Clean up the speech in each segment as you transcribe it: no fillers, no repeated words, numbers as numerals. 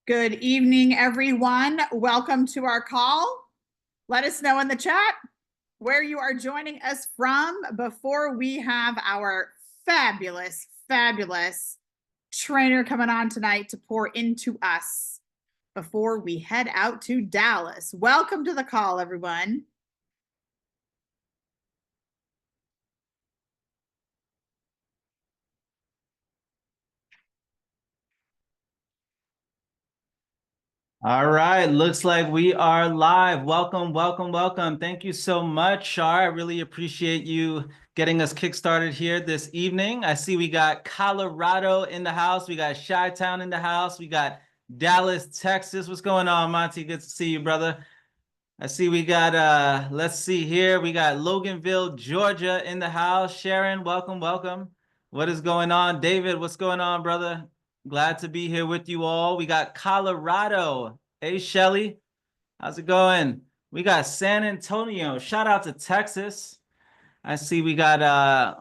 Good evening, everyone. Welcome to our call. Let us know in the chat where you are joining us from before we have our fabulous trainer coming on tonight to pour into us before we head out to Dallas. Welcome to the call, everyone. All right, looks like we are live. Welcome. Thank you so much, Shar. I really appreciate you getting us kickstarted here this evening. I see we got Colorado in the house. We got Chi-Town in the house. We got Dallas, Texas. What's going on, Monty? Good to see you, brother. I see we got, let's see here. We got Loganville, Georgia in the house. Sharon, welcome. What is going on? David, what's going on, brother? Glad to be here with you all. We got Colorado. Hey, Shelly, how's it going? We got San Antonio. Shout out to Texas. I see we got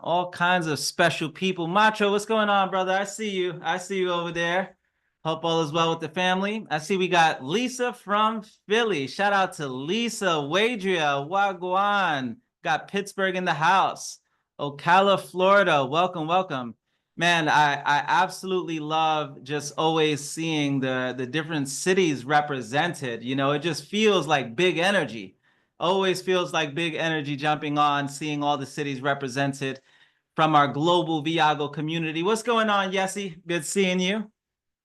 all kinds of special people. Macho, what's going on, brother? I see you. I see you over there. Hope all is well with the family. I see we got Lisa from Philly. Shout out to Lisa, Wadria, Wagwan. Got Pittsburgh in the house. Ocala, Florida. Welcome. Man, I absolutely love just always seeing the different cities represented. You know, it just feels like big energy. Always feels like big energy jumping on, seeing all the cities represented from our global Viago community. What's going on, Yessie? Good seeing you.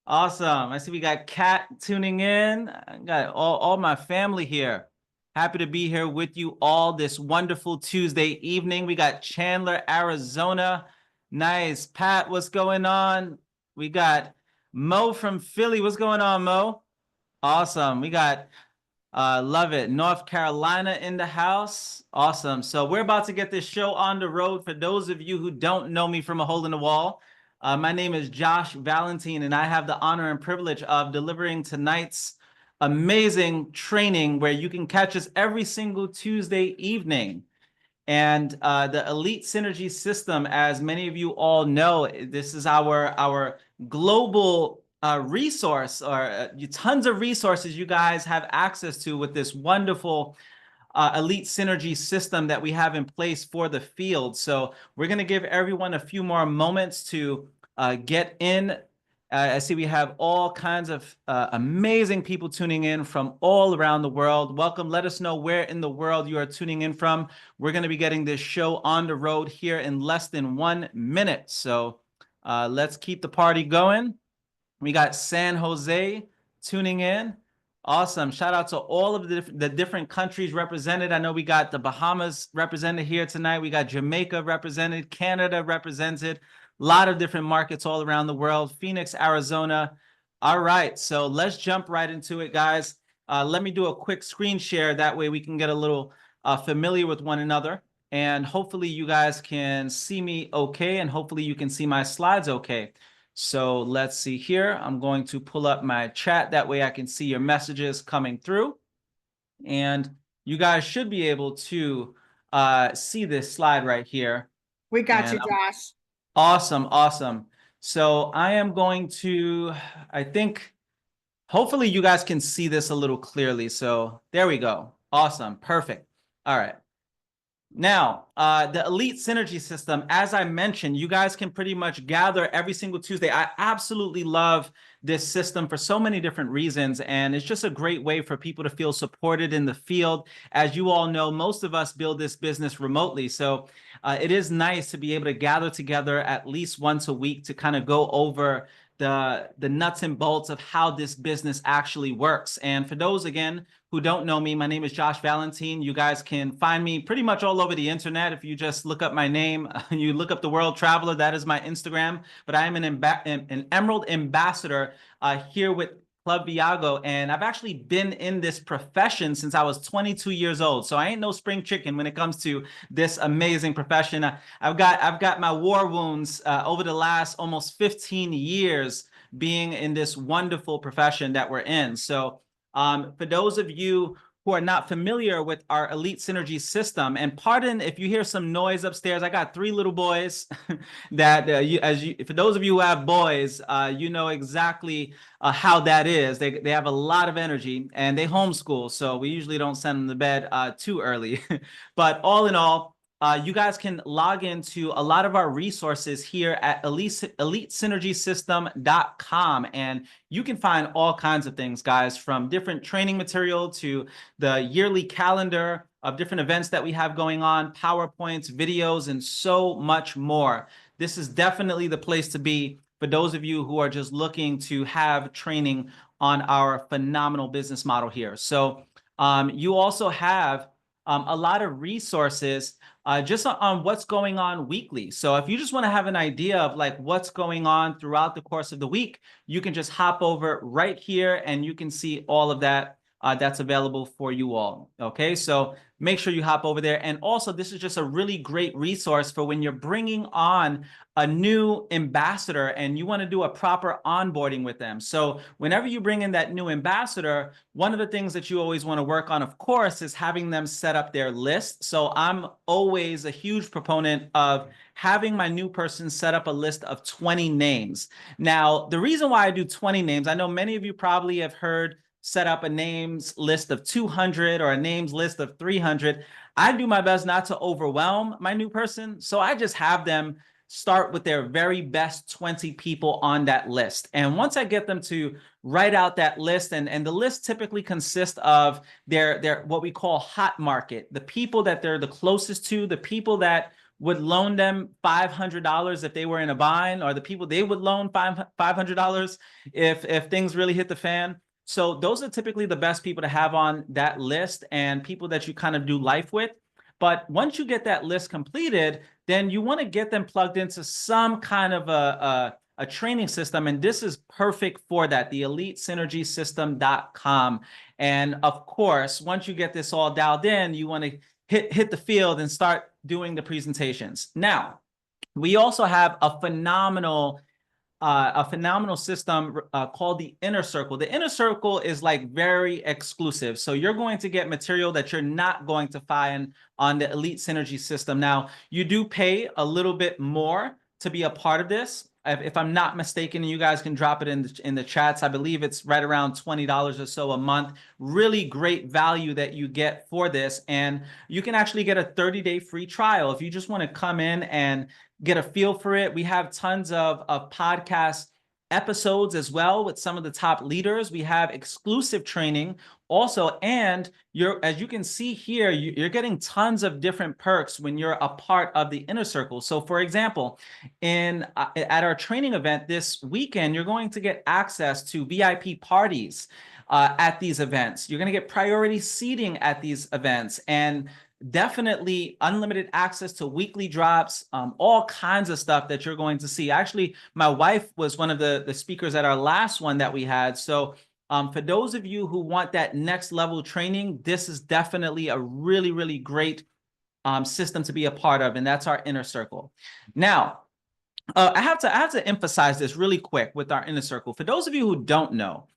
Awesome. I see we got Kat tuning in. I got all my family here. Happy to be here with you all this wonderful Tuesday evening. We got Chandler, Arizona. Nice. Pat, what's going on? We got Mo from Philly. What's going on, Mo? Awesome. We got love it. North Carolina in the house. Awesome. So we're about to get this show on the road. For those of you who don't know me from a hole in the wall, my name is Josh Valentine, and I have the honor and privilege of delivering tonight's amazing training where you can catch us every single Tuesday evening. And the Elite Synergy System, as many of you all know, this is our global resource, or tons of resources you guys have access to with this wonderful Elite Synergy system that we have in place for the field. So we're going to give everyone a few more moments to get in. I see we have all kinds of amazing people tuning in from all around the world. Welcome. Let us know where in the world you are tuning in from. We're going to be getting this show on the road here in less than 1 minute. So let's keep the party going. We got San Jose tuning in. Awesome. Shout out to all of the different countries represented. I know we got the Bahamas represented here tonight. We got Jamaica represented, Canada represented, a lot of different markets all around the world. Phoenix, Arizona. All right. So let's jump right into it, guys. Let me do a quick screen share. That way we can get a little familiar with one another. And hopefully you guys can see me okay. And hopefully you can see my slides okay. So let's see here. I'm going to pull up my chat. That way I can see your messages coming through. And you guys should be able to see this slide right here. We got you, Josh. Awesome. So I am going to, I think, hopefully you guys can see this a little clearly. So there we go. Awesome. Perfect. All right. Now, the Elite Synergy System, as I mentioned, you guys can pretty much gather every single Tuesday. I absolutely love this system for so many different reasons, and it's just a great way for people to feel supported in the field. As you all know, most of us build this business remotely, so it is nice to be able to gather together at least once a week to kind of go over the nuts and bolts of how this business actually works. And for those, again, who don't know me, my name is Josh Valentine. You guys can find me pretty much all over the internet. If you just look up my name, you look up The World Traveler, that is my Instagram. But I am an Emerald Ambassador here with Club Viago, and I've actually been in this profession since I was 22 years old. So I ain't no spring chicken when it comes to this amazing profession. I've got my war wounds over the last almost 15 years being in this wonderful profession that we're in. So for those of you who who are not familiar with our Elite Synergy system, and pardon if you hear some noise upstairs, I got 3 little boys that for those of you who have boys, you know exactly how that is. They have a lot of energy and they homeschool, so we usually don't send them to bed too early. But all in all, you guys can log into a lot of our resources here at elitesynergysystem.com, and you can find all kinds of things, guys, from different training material to the yearly calendar of different events that we have going on, PowerPoints, videos, and so much more. This is definitely the place to be for those of you who are just looking to have training on our phenomenal business model here. So you also have a lot of resources just on what's going on weekly. So if you just want to have an idea of like what's going on throughout the course of the week, you can just hop over right here and you can see all of that that's available for you all. Okay, so make sure you hop over there. And also, this is just a really great resource for when you're bringing on a new ambassador and you want to do a proper onboarding with them. So whenever you bring in that new ambassador, one of the things that you always want to work on, of course, is having them set up their list. So I'm always a huge proponent of having my new person set up a list of 20 names. Now, the reason why I do 20 names, I know many of you probably have heard set up a names list of 200 or a names list of 300. I do my best not to overwhelm my new person. So I just have them start with their very best 20 people on that list. And once I get them to write out that list, and the list typically consists of their what we call hot market, the people that they're the closest to, the people that would loan them $500 if they were in a bind, or the people they would loan $500 if things really hit the fan. So those are typically the best people to have on that list and people that you kind of do life with. But once you get that list completed, then you want to get them plugged into some kind of a training system. And this is perfect for that, the elitesynergysystem.com. And of course, once you get this all dialed in, you want to hit the field and start doing the presentations. Now, we also have a phenomenal system called the Inner Circle. The Inner Circle is like very exclusive. So you're going to get material that you're not going to find on the Elite Synergy system. Now, you do pay a little bit more to be a part of this. If I'm not mistaken, you guys can drop it in the chats. I believe it's right around $20 or so a month. Really great value that you get for this. And you can actually get a 30-day free trial if you just want to come in and get a feel for it. We have tons of podcast episodes as well with some of the top leaders. We have exclusive training also, and as you can see here, you're getting tons of different perks when you're a part of the Inner Circle. So for example, at our training event this weekend, you're going to get access to VIP parties at these events. You're going to get priority seating at these events, and definitely unlimited access to weekly drops, all kinds of stuff that you're going to see. Actually, my wife was one of the speakers at our last one that we had. So for those of you who want that next level training, this is definitely a really, really great system to be a part of, and that's our Inner Circle. Now, I have to emphasize this really quick with our Inner Circle. For those of you who don't know,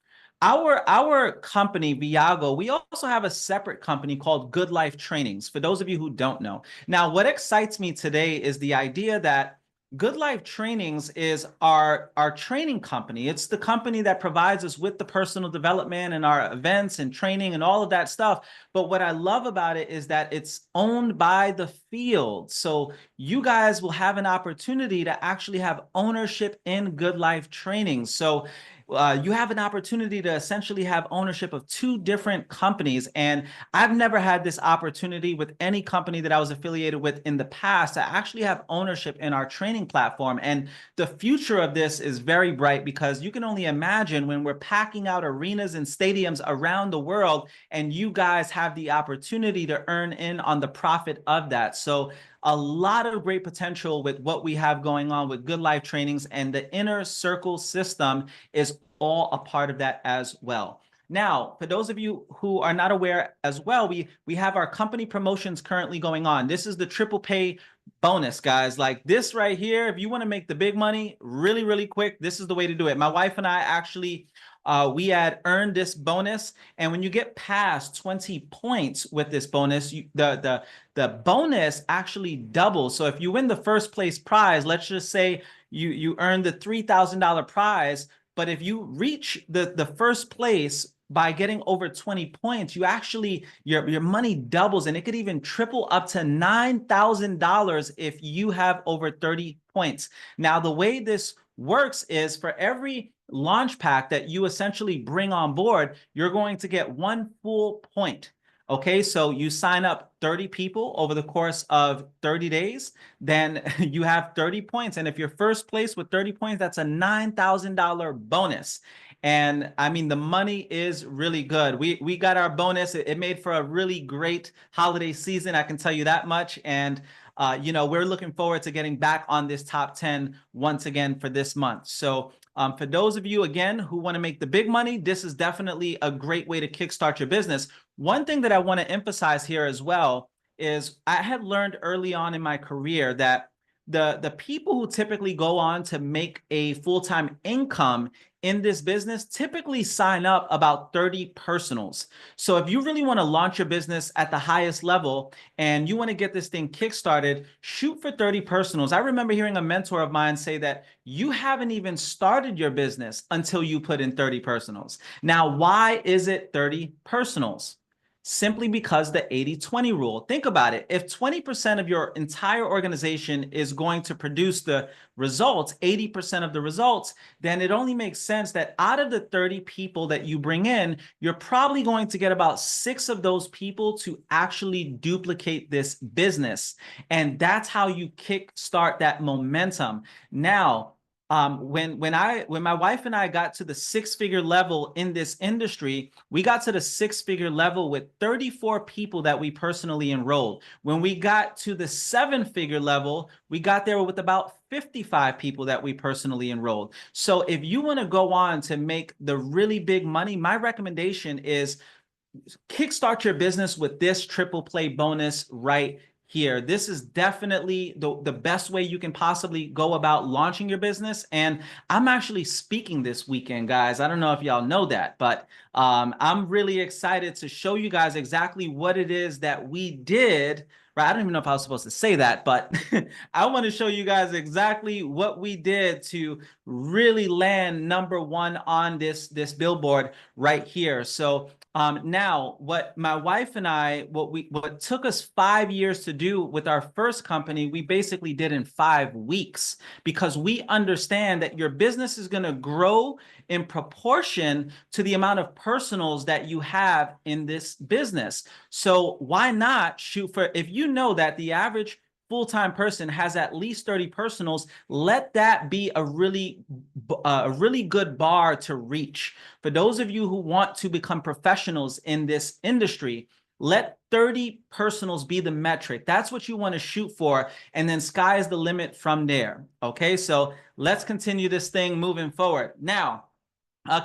our company, Viago, we also have a separate company called Good Life Trainings, for those of you who don't know. Now, what excites me today is the idea that Good Life Trainings is our training company. It's the company that provides us with the personal development and our events and training and all of that stuff. But what I love about it is that it's owned by the field. So you guys will have an opportunity to actually have ownership in Good Life Trainings. So you have an opportunity to essentially have ownership of 2 different companies. And I've never had this opportunity with any company that I was affiliated with in the past to actually have ownership in our training platform. And the future of this is very bright, because you can only imagine when we're packing out arenas and stadiums around the world, and you guys have the opportunity to earn in on the profit of that. So a lot of great potential with what we have going on with Good Life Trainings, and the Inner Circle system is all a part of that as well. Now, for those of you who are not aware as well, we have our company promotions currently going on. This is the triple pay bonus, guys. Like this right here, if you want to make the big money really, really quick, this is the way to do it. My wife and I actually we had earned this bonus. And when you get past 20 points with this bonus, the bonus actually doubles. So if you win the first place prize, let's just say you earn the $3,000 prize, but if you reach the first place by getting over 20 points, you actually, your money doubles, and it could even triple up to $9,000 if you have over 30 points. Now, the way this works is for every launch pack that you essentially bring on board, you're going to get 1 full point. Okay, so you sign up 30 people over the course of 30 days, then you have 30 points. And if you're first place with 30 points, that's a $9,000 bonus. And I mean, the money is really good. We got our bonus. It made for a really great holiday season, I can tell you that much. And you know, we're looking forward to getting back on this top 10 once again for this month. So for those of you, again, who want to make the big money, this is definitely a great way to kickstart your business. One thing that I want to emphasize here as well is I had learned early on in my career that the people who typically go on to make a full-time income in this business typically sign up about 30 personals. So if you really want to launch your business at the highest level and you want to get this thing kickstarted, shoot for 30 personals. I remember hearing a mentor of mine say that you haven't even started your business until you put in 30 personals. Now, why is it 30 personals? Simply because the 80-20 rule. Think about it. If 20% of your entire organization is going to produce the results, 80% of the results, then it only makes sense that out of the 30 people that you bring in, you're probably going to get about 6 of those people to actually duplicate this business. And that's how you kickstart that momentum. Now, when my wife and I got to the 6-figure level in this industry, we got to the 6-figure level with 34 people that we personally enrolled. When we got to the 7-figure level, we got there with about 55 people that we personally enrolled. So if you want to go on to make the really big money, my recommendation is kickstart your business with this triple play bonus right here. This is definitely the best way you can possibly go about launching your business. And I'm actually speaking this weekend, guys. I don't know if y'all know that, but I'm really excited to show you guys exactly what it is that we did. Right? I don't even know if I was supposed to say that, but I want to show you guys exactly what we did to really land #1 on this billboard right here. So now, what my wife and I, what took us 5 years to do with our first company, we basically did in 5 weeks, because we understand that your business is going to grow in proportion to the amount of personals that you have in this business. So why not shoot for, if you know that the average full-time person has at least 30 personals, let that be a really good bar to reach. For those of you who want to become professionals in this industry, let 30 personals be the metric. That's what you want to shoot for, and then sky is the limit from there. Okay, so let's continue this thing moving forward. Now,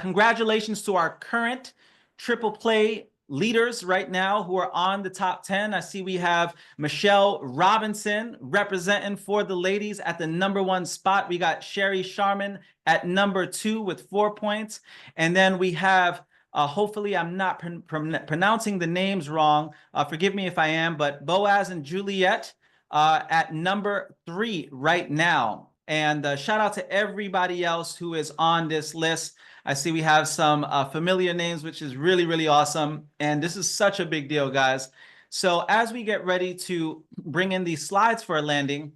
congratulations to our current triple play leaders right now who are on the top 10. I see we have Michelle Robinson representing for the ladies at the #1 spot. We got Sherry Sharman at #2 with 4 points. And then we have, hopefully I'm not pronouncing the names wrong. Forgive me if I am, but Boaz and Juliet at #3 right now. And shout out to everybody else who is on this list. I see we have some familiar names, which is really, really awesome. And this is such a big deal, guys. So as we get ready to bring in these slides for a landing,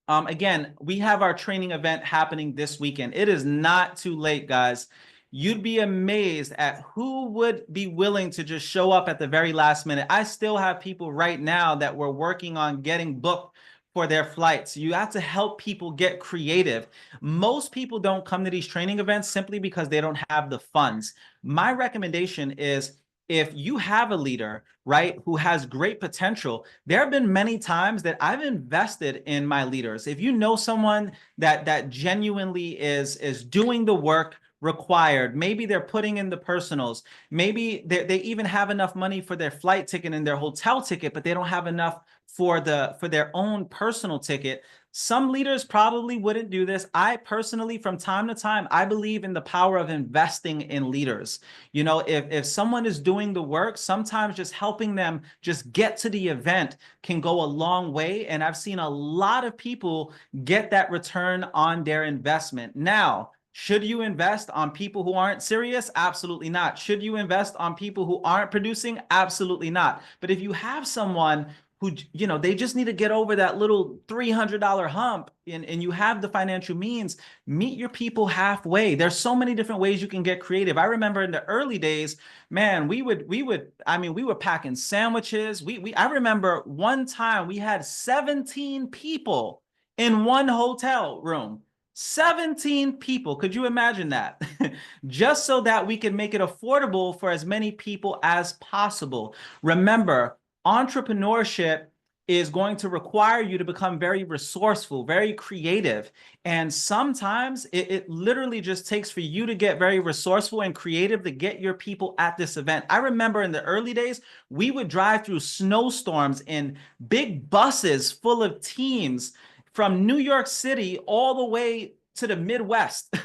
again, we have our training event happening this weekend. It is not too late, guys. You'd be amazed at who would be willing to just show up at the very last minute. I still have people right now that we're working on getting booked for their flights. You have to help people get creative. Most people don't come to these training events simply because they don't have the funds. My recommendation is, if you have a leader, right, who has great potential, there have been many times that I've invested in my leaders. If you know someone that genuinely is doing the work, required. Maybe they're putting in the personals. Maybe they even have enough money for their flight ticket and their hotel ticket, but they don't have enough for their own personal ticket. Some leaders probably wouldn't do this. I personally, from time to time, I believe in the power of investing in leaders. You know, if someone is doing the work, sometimes just helping them just get to the event can go a long way. And I've seen a lot of people get that return on their investment. Now, should you invest on people who aren't serious? Absolutely not. Should you invest on people who aren't producing? Absolutely not. But if you have someone who, you know, they just need to get over that little $300 hump and you have the financial means, meet your people halfway. There's so many different ways you can get creative. I remember in the early days, man, we were packing sandwiches. I remember one time we had 17 people in one hotel room. 17 people. Could you imagine that? Just so that we can make it affordable for as many people as possible. Remember, entrepreneurship is going to require you to become very resourceful, very creative. And sometimes it literally just takes for you to get very resourceful and creative to get your people at this event. I remember in the early days, we would drive through snowstorms in big buses full of teams from New York City all the way to the Midwest.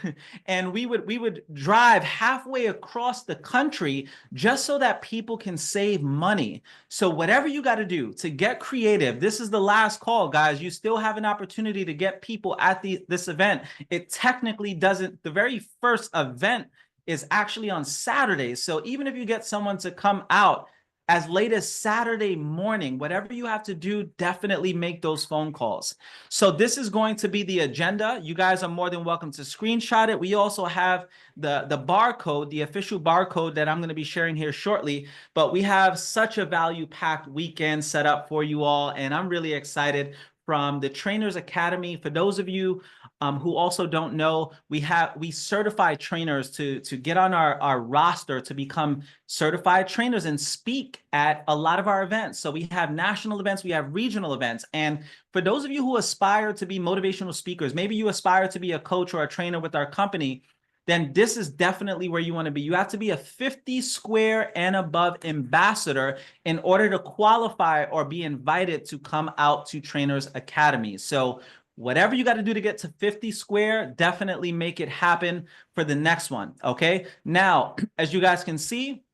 And we would drive halfway across the country just so that people can save money. So whatever you got to do to get creative, this is the last call, guys. You still have an opportunity to get people at this event. It technically doesn't, the very first event is actually on Saturdays. So even if you get someone to come out as late as Saturday morning, whatever you have to do, definitely make those phone calls. So this is going to be the agenda. You guys are more than welcome to screenshot it. We also have the barcode, the official barcode that I'm going to be sharing here shortly. But we have such a value-packed weekend set up for you all, and I'm really excited. From the Trainers Academy, for those of you who also don't know, we certify trainers to get on our roster to become certified trainers and speak at a lot of our events. So we have national events, we have regional events. And for those of you who aspire to be motivational speakers, maybe you aspire to be a coach or a trainer with our company, then this is definitely where you want to be. You have to be a 50 square and above ambassador in order to qualify or be invited to come out to Trainers Academy. So whatever you got to do to get to 50 square, definitely make it happen for the next one. Okay. Now, as you guys can see,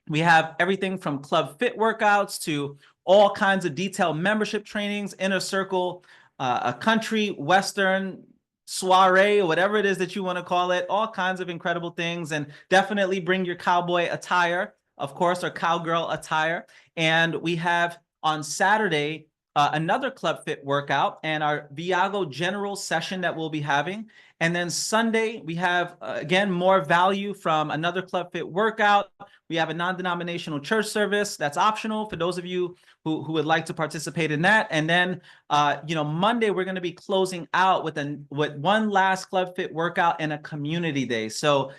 we have everything from Club Fit workouts to all kinds of detailed membership trainings, Inner Circle, a country, Western, soiree, or whatever it is that you want to call it, all kinds of incredible things. And definitely bring your cowboy attire, of course, or cowgirl attire. And we have on Saturday another Club Fit workout and our Viago General session that we'll be having. And then Sunday, we have, again, more value from another Club Fit workout. We have a non-denominational church service that's optional for those of you who would like to participate in that. And then, Monday, we're going to be closing out with one last Club Fit workout and a community day. So,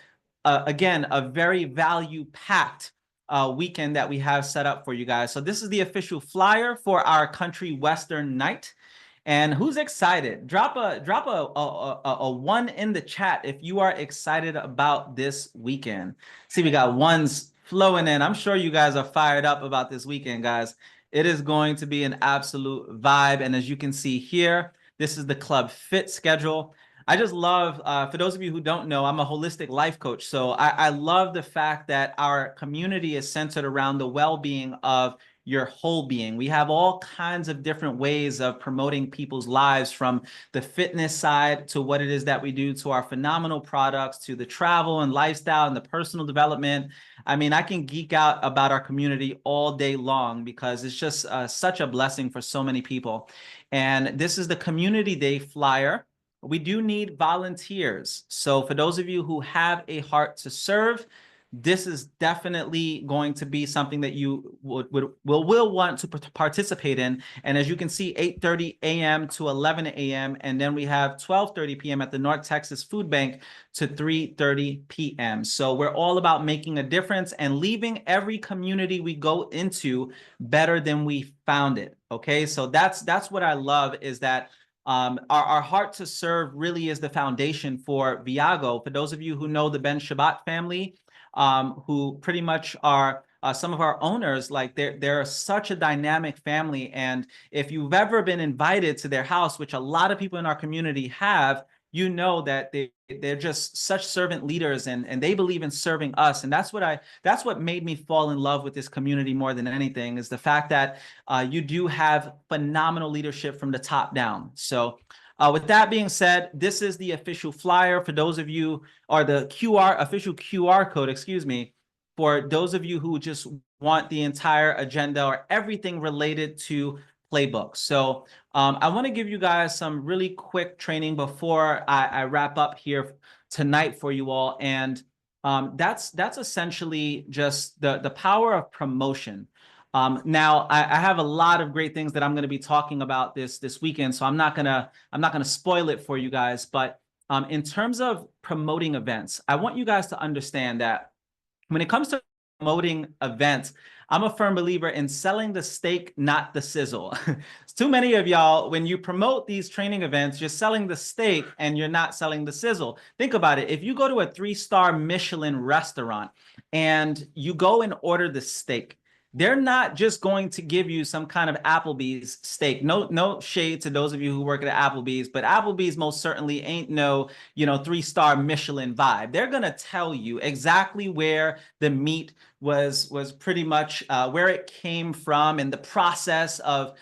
again, a very value-packed weekend that we have set up for you guys. So this is the official flyer for our Country Western night. And who's excited? Drop a one in the chat if you are excited about this weekend. See, we got ones flowing in. I'm sure you guys are fired up about this weekend, guys. It is going to be an absolute vibe. And as you can see here, this is the Club Fit schedule. I just love, for those of you who don't know, I'm a holistic life coach. So I love the fact that our community is centered around the well-being of your whole being. We have all kinds of different ways of promoting people's lives, from the fitness side to what it is that we do, to our phenomenal products, to the travel and lifestyle and the personal development. I mean, I can geek out about our community all day long because it's just such a blessing for so many people. And this is the Community Day flyer. We do need volunteers. So for those of you who have a heart to serve, this is definitely going to be something that you will want to participate in. And as you can see, 8:30 a.m. to 11 a.m. And then we have 12:30 p.m. at the North Texas Food Bank to 3:30 p.m. So we're all about making a difference and leaving every community we go into better than we found it. Okay, so that's what I love, is that Our heart to serve really is the foundation for Viago. For those of you who know the Ben Shabbat family, who pretty much are some of our owners, like they're such a dynamic family. And if you've ever been invited to their house, which a lot of people in our community have, you know that they're just such servant leaders, and they believe in serving us. And that's what made me fall in love with this community more than anything, is the fact that you do have phenomenal leadership from the top down. So with that being said, this is the official flyer for those of you, or the official QR code, excuse me, for those of you who just want the entire agenda or everything related to Playbook. So I want to give you guys some really quick training before I wrap up here tonight for you all. And that's essentially just the power of promotion. Now I have a lot of great things that I'm going to be talking about this weekend, so I'm not gonna spoil it for you guys. But in terms of promoting events, I want you guys to understand that when it comes to promoting events, I'm a firm believer in selling the steak, not the sizzle. Too many of y'all, when you promote these training events, you're selling the steak and you're not selling the sizzle. Think about it. If you go to a 3-star Michelin restaurant and you go and order the steak, they're not just going to give you some kind of Applebee's steak. No shade to those of you who work at Applebee's, but Applebee's most certainly ain't no, 3-star Michelin vibe. They're going to tell you exactly where the meat was pretty much where it came from, and the process of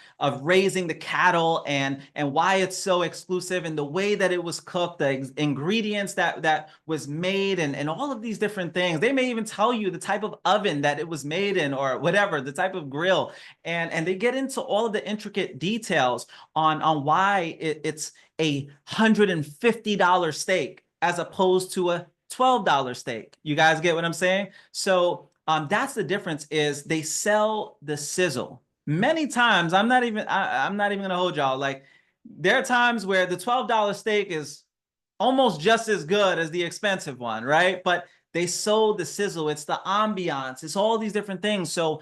raising the cattle, and why it's so exclusive, and the way that it was cooked, the ingredients that was made, and all of these different things. They may even tell you the type of oven that it was made in, or whatever, the type of grill, and they get into all of the intricate details on why it's a $150 steak as opposed to a $12 steak. You guys get what I'm saying? So that's the difference, is they sell the sizzle. Many times, I'm not even gonna hold y'all. Like, there are times where the $12 steak is almost just as good as the expensive one, right? But they sold the sizzle. It's the ambiance. It's all these different things. So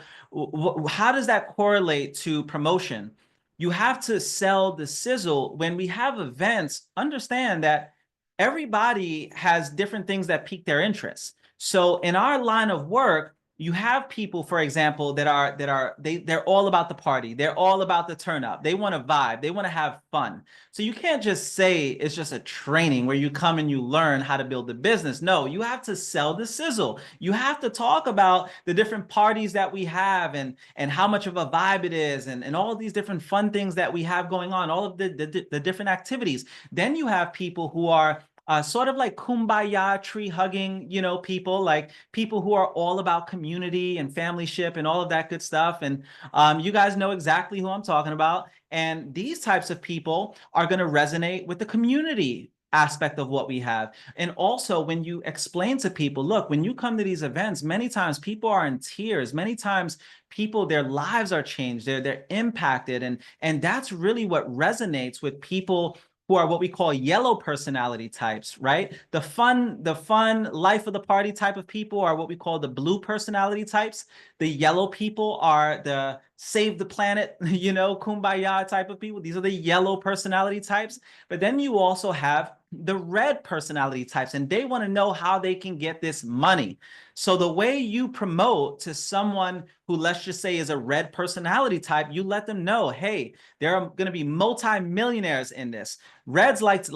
how does that correlate to promotion? You have to sell the sizzle. When we have events, understand that everybody has different things that pique their interest. So in our line of work, you have people, for example, they're all about the party. They're all about the turn up. They want to vibe. They want to have fun. So you can't just say it's just a training where you come and you learn how to build the business. No, you have to sell the sizzle. You have to talk about the different parties that we have, and how much of a vibe it is, and all of these different fun things that we have going on, all of the different activities. Then you have people who are sort of like kumbaya, tree hugging, people, like people who are all about community and familyship and all of that good stuff. And you guys know exactly who I'm talking about. And these types of people are going to resonate with the community aspect of what we have. And also, when you explain to people, look, when you come to these events, many times people are in tears. Many times people, their lives are changed. They're impacted. And that's really what resonates with people who are what we call yellow personality types, right? The fun life of the party type of people are what we call the blue personality types. The yellow people are the save the planet, kumbaya type of people. These are the yellow personality types. But then you also have the red personality types, and they want to know how they can get this money. So the way you promote to someone who, let's just say, is a red personality type, you let them know, hey, there are going to be multi-millionaires in this. Reds like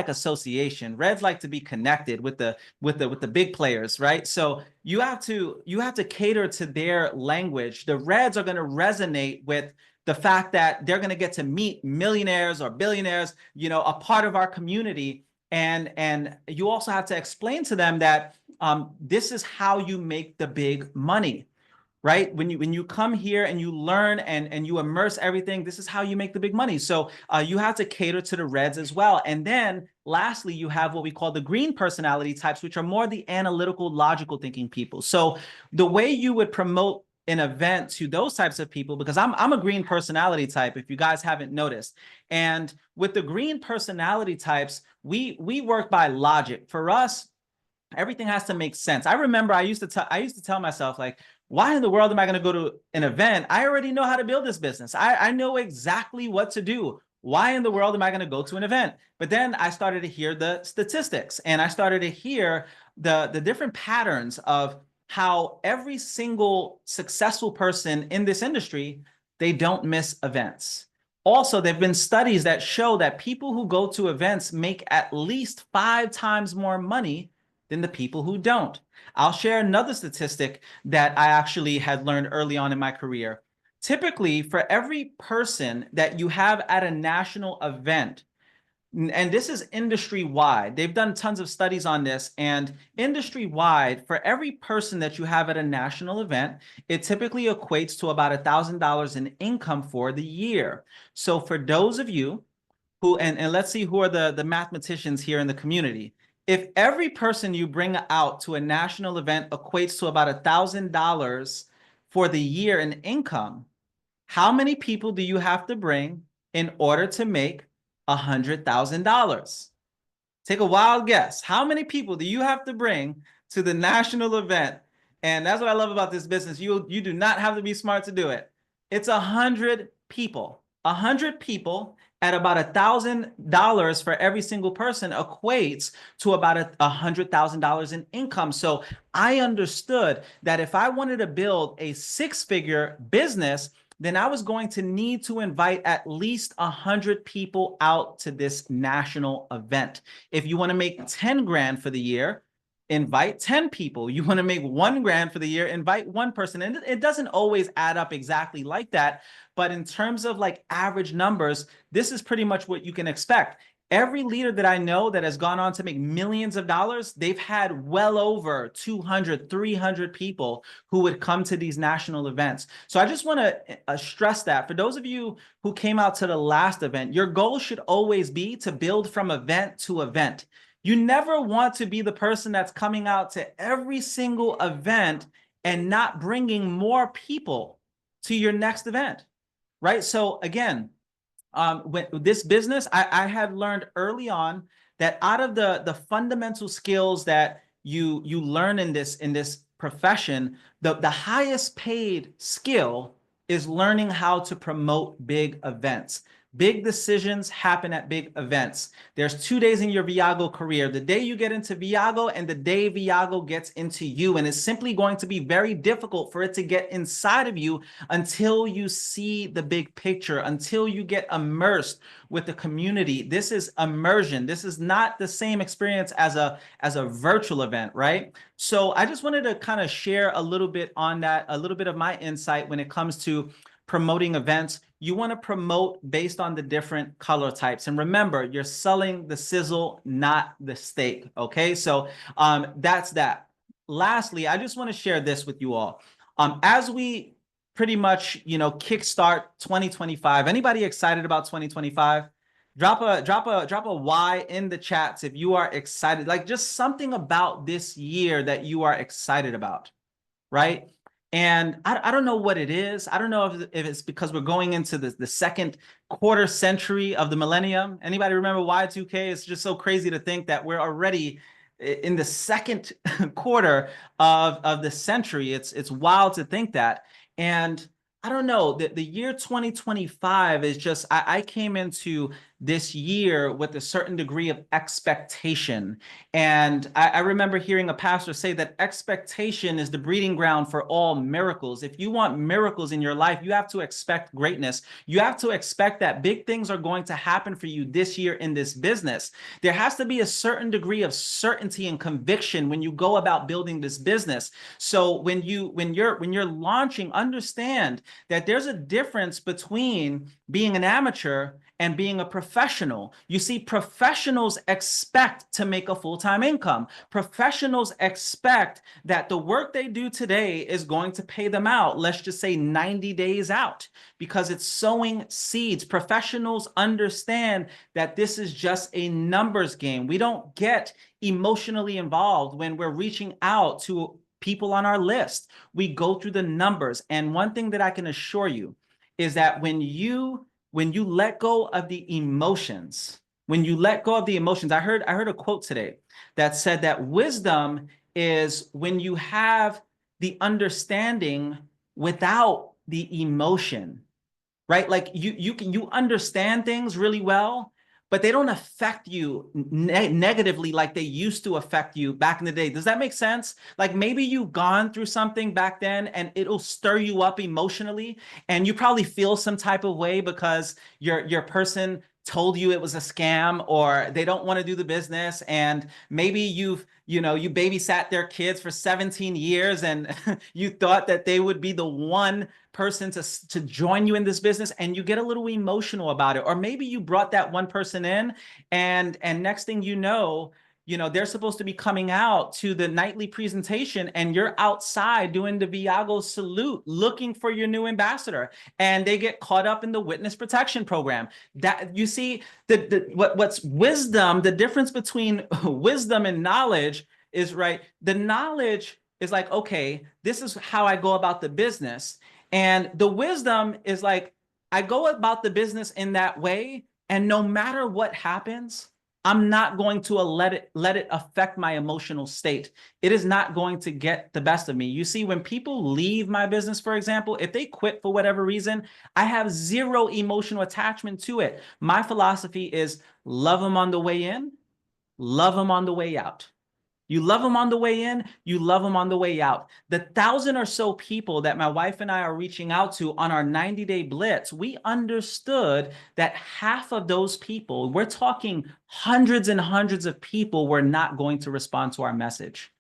association. Reds like to be connected with the big players, right? So you have to cater to their language. The Reds are going to resonate with the fact that they're going to get to meet millionaires or billionaires, a part of our community. And you also have to explain to them that this is how you make the big money, right? When you come here and you learn and you immerse everything, this is how you make the big money. So you have to cater to the Reds as well. And then lastly, you have what we call the green personality types, which are more the analytical, logical thinking people. So the way you would promote an event to those types of people, because I'm a green personality type, if you guys haven't noticed. And with the green personality types, we work by logic. For us, everything has to make sense. I remember I used to tell myself, like, why in the world am I going to go to an event? I already know how to build this business. I know exactly what to do. Why in the world am I going to go to an event? But then I started to hear the statistics, and I started to hear the different patterns of how every single successful person in this industry, they don't miss events. Also, there have been studies that show that people who go to events make at least 5 times more money than the people who don't. I'll share another statistic that I actually had learned early on in my career. Typically, for every person that you have at a national event, and this is industry-wide, they've done tons of studies on this, and industry-wide, for every person that you have at a national event, it typically equates to about $1,000 in income for the year. So for those of you who, and let's see who are the mathematicians here in the community. If every person you bring out to a national event equates to about $1,000 for the year in income, how many people do you have to bring in order to make $100,000? Take a wild guess. How many people do you have to bring to the national event? And that's what I love about this business. You do not have to be smart to do it. It's 100 people. 100 people at about $1,000 for every single person equates to about $100,000 in income. So I understood that if I wanted to build a 6-figure business, then I was going to need to invite at least 100 people out to this national event. If you want to make 10 grand for the year, invite 10 people. You want to make 1 grand for the year, invite 1 person. And it doesn't always add up exactly like that. But in terms of like average numbers, this is pretty much what you can expect. Every leader that I know that has gone on to make millions of dollars, they've had well over 200, 300 people who would come to these national events. So I just want to stress that for those of you who came out to the last event, your goal should always be to build from event to event. You never want to be the person that's coming out to every single event and not bringing more people to your next event, right? So again, with this business, I had learned early on that out of the fundamental skills that you learn in this profession, the highest paid skill is learning how to promote big events. Big decisions happen at big events. There's 2 days in your Viago career, the day you get into Viago and the day Viago gets into you. And it's simply going to be very difficult for it to get inside of you until you see the big picture, until you get immersed with the community. This is immersion. This is not the same experience as a virtual event, right? So I just wanted to kind of share a little bit on that, a little bit of my insight when it comes to promoting events. You want to promote based on the different color types. And remember, you're selling the sizzle, not the steak. Okay, so that's that. Lastly, I just want to share this with you all. As we pretty much, kickstart 2025, anybody excited about 2025? Drop a Y in the chats if you are excited, like just something about this year that you are excited about, right? And I don't know what it is. I don't know if it's because we're going into the second quarter century of the millennium. Anybody remember Y2K? It's just so crazy to think that we're already in the second quarter of the century. It's wild to think that. And I don't know, the year 2025 is just, I came into this year with a certain degree of expectation. And I remember hearing a pastor say that expectation is the breeding ground for all miracles. If you want miracles in your life, you have to expect greatness. You have to expect that big things are going to happen for you this year in this business. There has to be a certain degree of certainty and conviction when you go about building this business. So when you're launching, understand that there's a difference between being an amateur and being a professional. You see, professionals expect to make a full-time income. Professionals expect that the work they do today is going to pay them out, let's just say 90 days out, because it's sowing seeds. Professionals understand that this is just a numbers game. We don't get emotionally involved when we're reaching out to people on our list. We go through the numbers. And one thing that I can assure you is that when you let go of the emotions, I heard a quote today that said that wisdom is when you have the understanding without the emotion. right? Like you understand things really well, but they don't affect you negatively like they used to affect you back in the day. Does that make sense? Like maybe you've gone through something back then and it'll stir you up emotionally, and you probably feel some type of way because your person told you it was a scam, or they don't want to do the business, and maybe you babysat their kids for 17 years and you thought that they would be the one person to join you in this business, and you get a little emotional about it. Or maybe you brought that one person in, and next thing they're supposed to be coming out to the nightly presentation, and you're outside doing the Viago salute looking for your new ambassador, and they get caught up in the witness protection program. That, you see, what's wisdom, the difference between wisdom and knowledge is, right, the knowledge is like, okay, this is how I go about the business. And the wisdom is like, I go about the business in that way, and no matter what happens, I'm not going to let it affect my emotional state. It is not going to get the best of me. You see, when people leave my business, for example, if they quit for whatever reason, I have zero emotional attachment to it. My philosophy is love them on the way in, love them on the way out. You love them on the way in, you love them on the way out. The 1,000 or so people that my wife and I are reaching out to on our 90-day blitz, we understood that half of those people, we're talking hundreds and hundreds of people, were not going to respond to our message.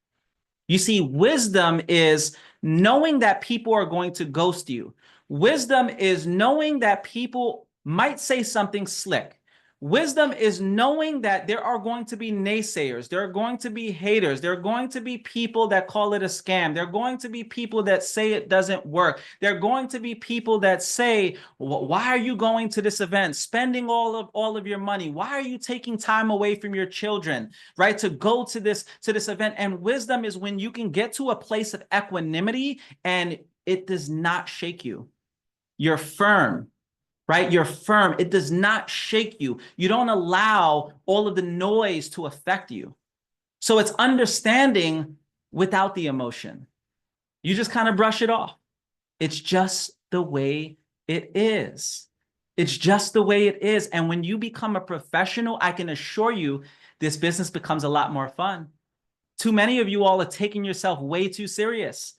You see, wisdom is knowing that people are going to ghost you. Wisdom is knowing that people might say something slick. Wisdom is knowing that there are going to be naysayers. There are going to be haters. There are going to be people that call it a scam. There are going to be people that say it doesn't work. There are going to be people that say, why are you going to this event, spending all of your money? Why are you taking time away from your children, right, to go to this event? And wisdom is when you can get to a place of equanimity and it does not shake you. You're firm. Right? You're firm. It does not shake you. You don't allow all of the noise to affect you. So it's understanding without the emotion. You just kind of brush it off. It's just the way it is. It's just the way it is. And when you become a professional, I can assure you this business becomes a lot more fun. Too many of you all are taking yourself way too serious.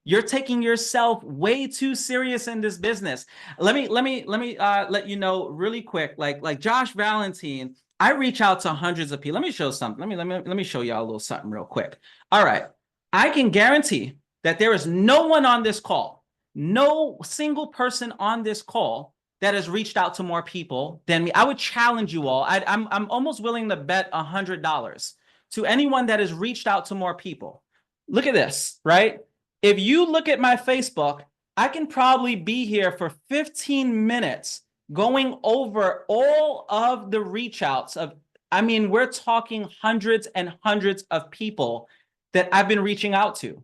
You're taking yourself way too serious in this business. Let me let you know really quick. Like Josh Valentine, I reach out to hundreds of people. Let me show something. Let me show y'all a little something real quick. All right, I can guarantee that there is no one on this call, no single person on this call that has reached out to more people than me. I would challenge you all. I'm almost willing to bet $100 to anyone that has reached out to more people. Look at this, right? If you look at my Facebook, I can probably be here for 15 minutes going over all of the reach outs of, I mean, we're talking hundreds and hundreds of people that I've been reaching out to.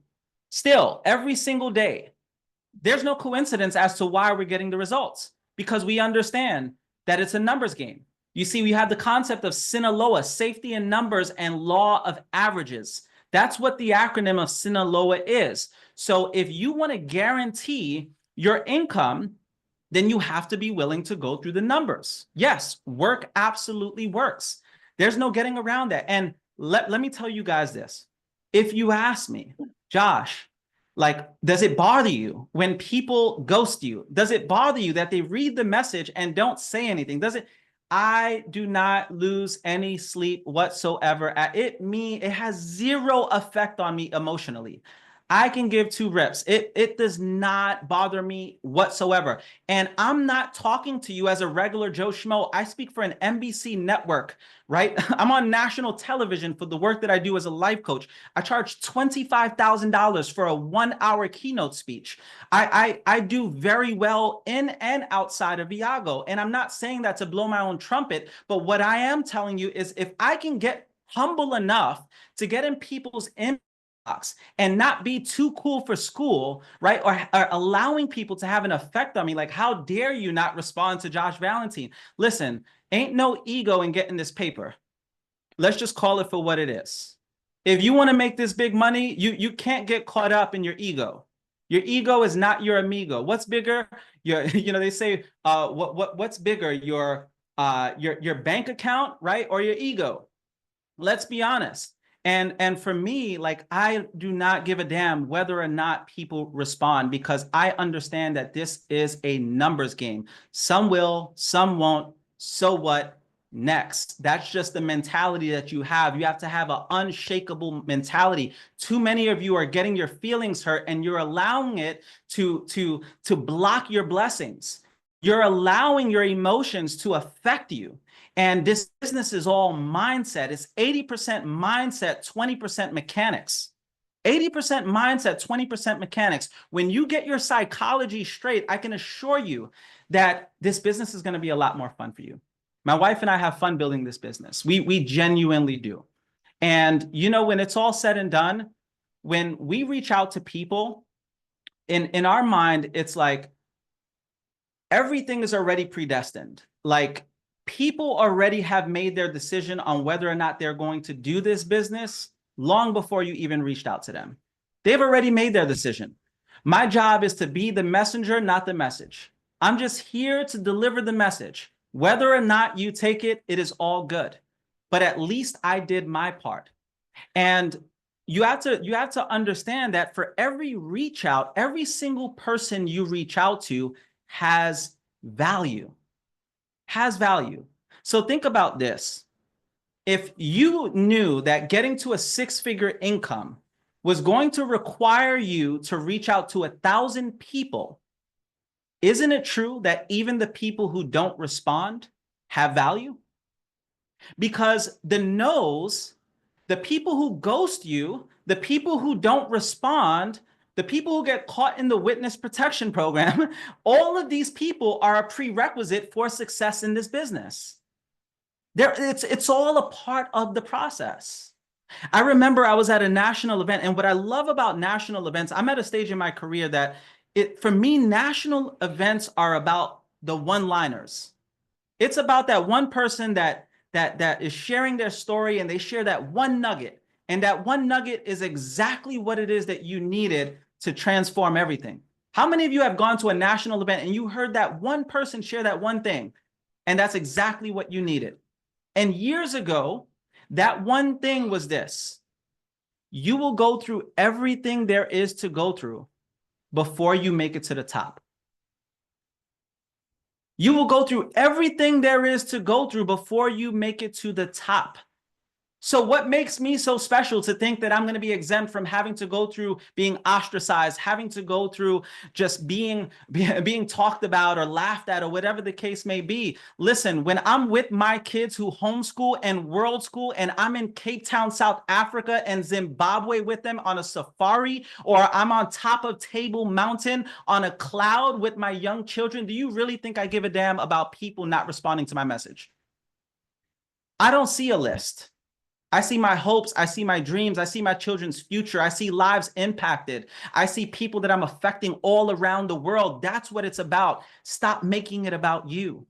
Still, every single day, there's no coincidence as to why we're getting the results, because we understand that it's a numbers game. You see, we have the concept of Sinaloa, safety in numbers and law of averages. That's what the acronym of Sinaloa is. So if you want to guarantee your income, then you have to be willing to go through the numbers. Yes, work absolutely works. There's no getting around that. And let me tell you guys this. If you ask me, Josh, like, does it bother you when people ghost you? Does it bother you that they read the message and don't say anything? I do not lose any sleep whatsoever at it. It has zero effect on me emotionally. I can give 2 rips. It does not bother me whatsoever. And I'm not talking to you as a regular Joe Schmo. I speak for an NBC network, right? I'm on national television for the work that I do as a life coach. I charge $25,000 for a 1-hour keynote speech. I do very well in and outside of Viago. And I'm not saying that to blow my own trumpet, but what I am telling you is if I can get humble enough to get in people's and not be too cool for school, right? Or allowing people to have an effect on me. Like, how dare you not respond to Josh Valentine? Listen, ain't no ego in getting this paper. Let's just call it for what it is. If you want to make this big money, you can't get caught up in your ego. Your ego is not your amigo. What's bigger? They say, what's bigger, your bank account, right? Or your ego? Let's be honest. And for me, like, I do not give a damn whether or not people respond, because I understand that this is a numbers game. Some will, some won't. So what? Next. That's just the mentality that you have. You have to have an unshakable mentality. Too many of you are getting your feelings hurt, and you're allowing it to block your blessings. You're allowing your emotions to affect you. And this business is all mindset. It's 80% mindset, 20% mechanics. 80% mindset, 20% mechanics. When you get your psychology straight, I can assure you that this business is going to be a lot more fun for you. My wife and I have fun building this business. We genuinely do. And when it's all said and done, when we reach out to people, in our mind, it's like everything is already predestined. Like, people already have made their decision on whether or not they're going to do this business long before you even reached out to them. They've already made their decision. My job is to be the messenger, not the message. I'm just here to deliver the message. Whether or not you take it, it is all good. But at least I did my part. And you have to understand that for every reach out, every single person you reach out to has value. Has value. So think about this. If you knew that getting to a six-figure income was going to require you to reach out to 1,000 people, isn't it true that even the people who don't respond have value? Because the no's, the people who ghost you, the people who don't respond, the people who get caught in the witness protection program, all of these people are a prerequisite for success in this business. It's all a part of the process. I remember I was at a national event, and what I love about national events, I'm at a stage in my career that for me, national events are about the one-liners. It's about that one person that is sharing their story, and they share that one nugget. And that one nugget is exactly what it is that you needed to transform everything. How many of you have gone to a national event and you heard that one person share that one thing, and that's exactly what you needed? And years ago, that one thing was this: you will go through everything there is to go through before you make it to the top. You will go through everything there is to go through before you make it to the top. So what makes me so special to think that I'm going to be exempt from having to go through being ostracized, having to go through just being talked about or laughed at or whatever the case may be? Listen, when I'm with my kids who homeschool and world school, and I'm in Cape Town, South Africa and Zimbabwe with them on a safari, or I'm on top of Table Mountain on a cloud with my young children, do you really think I give a damn about people not responding to my message? I don't see a list. I see my hopes, I see my dreams, I see my children's future, I see lives impacted, I see people that I'm affecting all around the world. That's what it's about. Stop making it about you.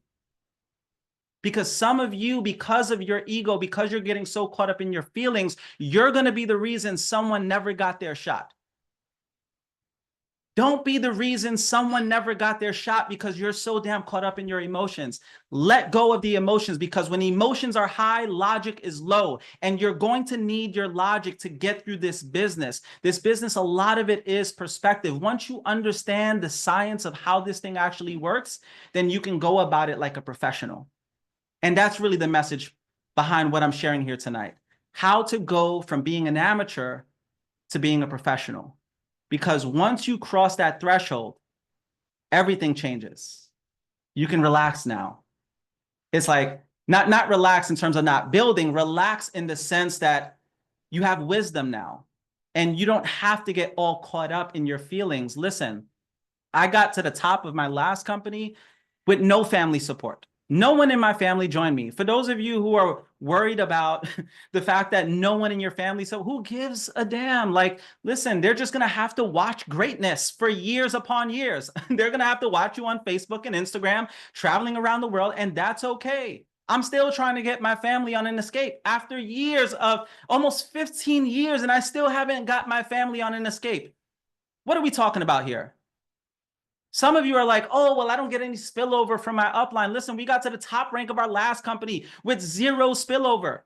Because some of you, because of your ego, because you're getting so caught up in your feelings, you're going to be the reason someone never got their shot. Don't be the reason someone never got their shot because you're so damn caught up in your emotions. Let go of the emotions, because when emotions are high, logic is low. And you're going to need your logic to get through this business. This business, a lot of it is perspective. Once you understand the science of how this thing actually works, then you can go about it like a professional. And that's really the message behind what I'm sharing here tonight. How to go from being an amateur to being a professional. Because once you cross that threshold, everything changes. You can relax now. It's like, not relax in terms of not building, relax in the sense that you have wisdom now. And you don't have to get all caught up in your feelings. Listen, I got to the top of my last company with no family support. No one in my family joined me. For those of you who are worried about the fact that no one in your family, so who gives a damn? Like, listen, they're just going to have to watch greatness for years upon years. They're going to have to watch you on Facebook and Instagram, traveling around the world, and that's okay. I'm still trying to get my family on an escape after years of almost 15 years, and I still haven't got my family on an escape. What are we talking about here? Some of you are like, oh, well, I don't get any spillover from my upline. Listen, we got to the top rank of our last company with 0 spillover.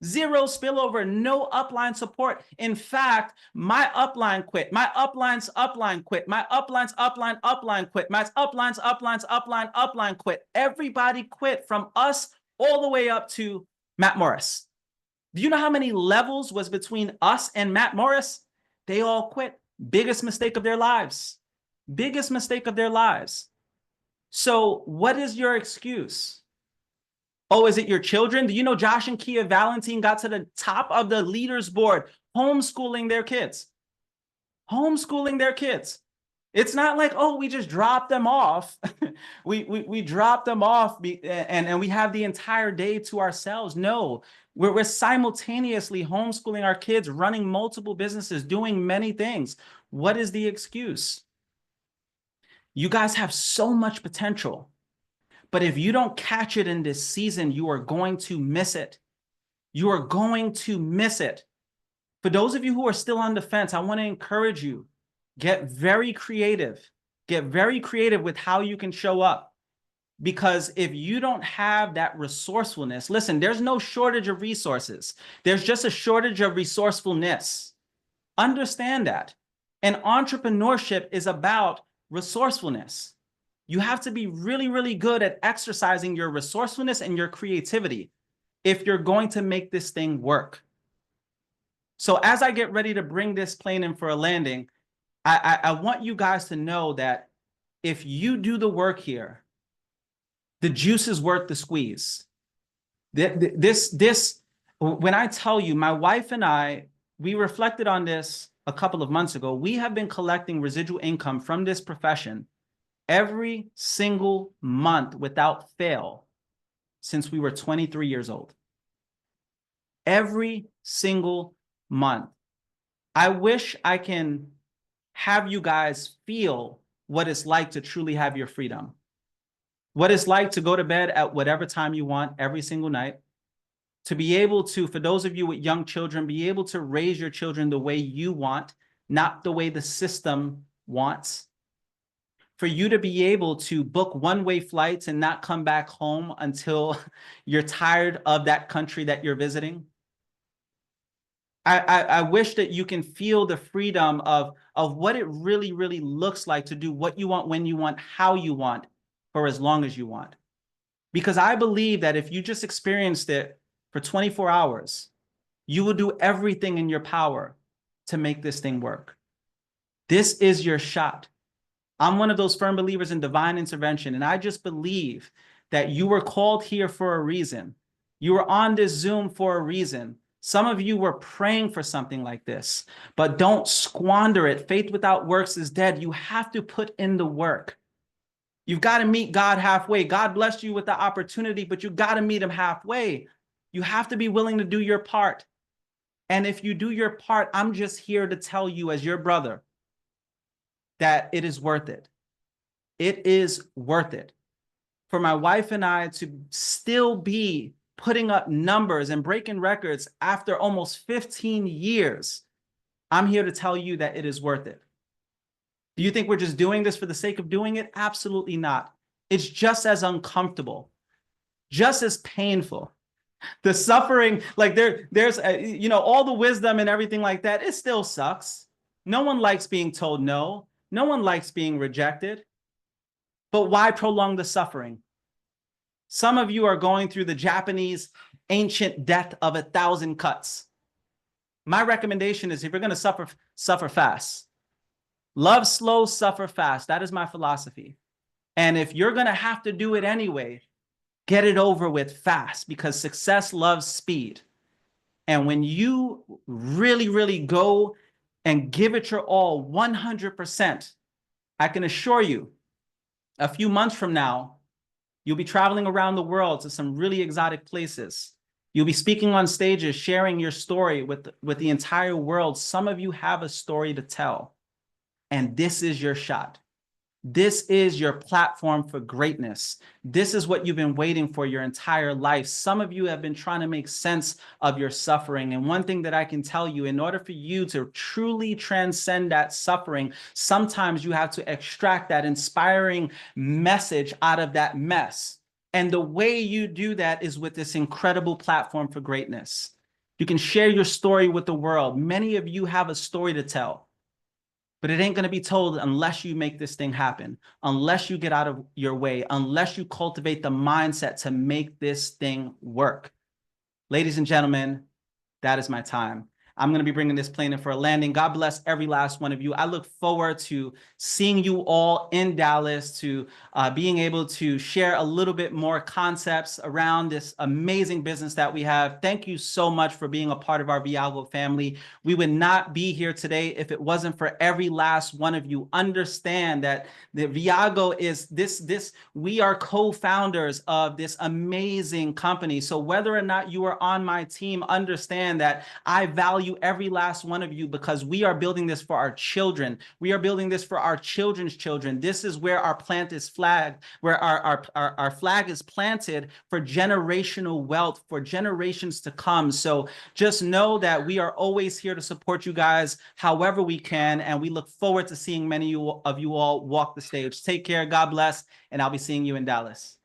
0 spillover, no upline support. In fact, my upline quit. My upline's upline quit. My upline's upline quit. My upline's upline quit. Everybody quit from us all the way up to Matt Morris. Do you know how many levels was between us and Matt Morris? They all quit. Biggest mistake of their lives. Biggest mistake of their lives. So what is your excuse? Oh, is it your children? Do you know Josh and Kia Valentine got to the top of the leaders board homeschooling their kids? Homeschooling their kids. It's not like, oh, we just dropped them off. we dropped them off and we have the entire day to ourselves. No, we're simultaneously homeschooling our kids, running multiple businesses, doing many things. What is the excuse? You guys have so much potential. But if you don't catch it in this season, you are going to miss it. You are going to miss it. For those of you who are still on the fence, I want to encourage you, get very creative. Get very creative with how you can show up. Because if you don't have that resourcefulness, listen, there's no shortage of resources. There's just a shortage of resourcefulness. Understand that. And entrepreneurship is about resourcefulness. You have to be really, really good at exercising your resourcefulness and your creativity if you're going to make this thing work. So as I get ready to bring this plane in for a landing, I want you guys to know that if you do the work here, the juice is worth the squeeze. When I tell you, my wife and I, we reflected on this a couple of months ago. We have been collecting residual income from this profession every single month without fail since we were 23 years old. Every single month. I wish I can have you guys feel what it's like to truly have your freedom. What it's like to go to bed at whatever time you want every single night. To be able to, for those of you with young children, be able to raise your children the way you want, not the way the system wants. For you to be able to book one-way flights and not come back home until you're tired of that country that you're visiting. I wish that you can feel the freedom of what it really, really looks like to do what you want, when you want, how you want, for as long as you want. Because I believe that if you just experienced it for 24 hours, you will do everything in your power to make this thing work. This is your shot. I'm one of those firm believers in divine intervention, and I just believe that you were called here for a reason. You were on this Zoom for a reason. Some of you were praying for something like this, but don't squander it. Faith without works is dead. You have to put in the work. You've got to meet God halfway. God blessed you with the opportunity, but you got to meet him halfway. You have to be willing to do your part. And if you do your part, I'm just here to tell you as your brother that it is worth it. It is worth it. For my wife and I to still be putting up numbers and breaking records after almost 15 years, I'm here to tell you that it is worth it. Do you think we're just doing this for the sake of doing it? Absolutely not. It's just as uncomfortable, just as painful. The suffering, like there's all the wisdom and everything like that, it still sucks. No one likes being told no. No one likes being rejected. But why prolong the suffering? Some of you are going through the Japanese ancient death of 1,000 cuts. My recommendation is if you're going to suffer fast. Love slow, suffer fast. That is my philosophy. And if you're going to have to do it anyway, get it over with fast, because success loves speed. And when you really, really go and give it your all 100%, I can assure you, a few months from now, you'll be traveling around the world to some really exotic places. You'll be speaking on stages, sharing your story with the entire world. Some of you have a story to tell, and this is your shot. This is your platform for greatness. This is what you've been waiting for your entire life. Some of you have been trying to make sense of your suffering. And one thing that I can tell you, in order for you to truly transcend that suffering, sometimes you have to extract that inspiring message out of that mess. And the way you do that is with this incredible platform for greatness. You can share your story with the world. Many of you have a story to tell. But it ain't going to be told unless you make this thing happen, unless you get out of your way, unless you cultivate the mindset to make this thing work. Ladies and gentlemen, that is my time. I'm going to be bringing this plane in for a landing. God bless every last one of you. I look forward to seeing you all in Dallas, to being able to share a little bit more concepts around this amazing business that we have. Thank you so much for being a part of our Viago family. We would not be here today if it wasn't for every last one of you. Understand that the Viago is we are co-founders of this amazing company. So whether or not you are on my team, understand that I value every last one of you, because we are building this for our children. We are building this for our children's children. This is where our plant is flagged, where our flag is planted for generational wealth, for generations to come. So just know that we are always here to support you guys however we can, and we look forward to seeing many of you all walk the stage. Take care, God bless, and I'll be seeing you in Dallas.